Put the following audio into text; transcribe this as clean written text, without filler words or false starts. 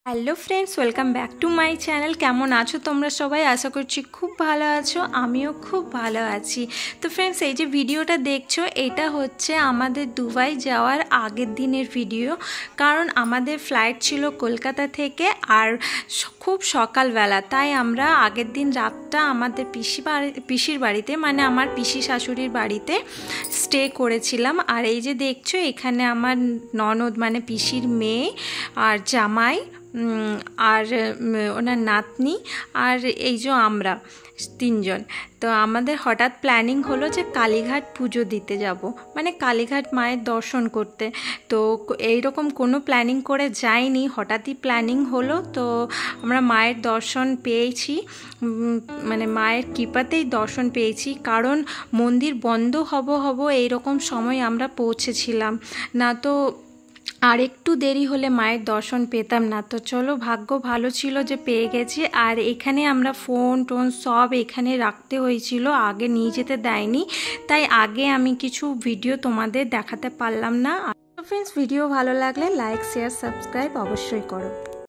Hello friends, welcome back to my channel. কেমন আছো তোমরা সবাই? আশা করছি খুব ভালো আছো, আমিও খুব ভালো আছি। তো ফ্রেন্ডস, এই যে ভিডিওটা দেখছো, এটা হচ্ছে আমাদের দুবাই যাওয়ার আগের দিনের ভিডিও। কারণ আমাদের ফ্লাইট ছিল কলকাতা থেকে, আর খুব সকালবেলা, তাই আমরা আগের দিন রাতটা আমাদের পিসির বাড়িতে, মানে আমার পিসি শাশুড়ির বাড়িতে স্টে করেছিলাম। আর এই যে দেখছো, এখানে আমার ননদ মানে পিসির মেয়ে আর জামাই আর ওনার নাতনি, আর এই যে আমরা তিনজন। তো আমাদের হঠাৎ প্ল্যানিং হলো যে কালীঘাট পুজো দিতে যাব, মানে কালীঘাট মায়ের দর্শন করতে। তো এইরকম কোনো প্ল্যানিং করে যাইনি, হঠাৎই প্ল্যানিং হলো। তো আমরা মায়ের দর্শন পেয়েছি, মানে মায়ের কৃপাতেই দর্শন পেয়েছি। কারণ মন্দির বন্ধ হব এইরকম সময় আমরা পৌঁছেছিলাম না, তো আর একটু দেরি হলে মায়ের দর্শন পেতাম না। তো চলো, ভাগ্য ভালো ছিল যে পেয়ে গেছি। আর এখানে আমরা ফোন টোন সব এখানে রাখতে হয়েছিল, আগে নিয়ে যেতে দেয়নি, তাই আগে আমি কিছু ভিডিও তোমাদের দেখাতে পারলাম না। ফ্রেন্ডস, ভিডিও ভালো লাগলে লাইক শেয়ার সাবস্ক্রাইব অবশ্যই করো।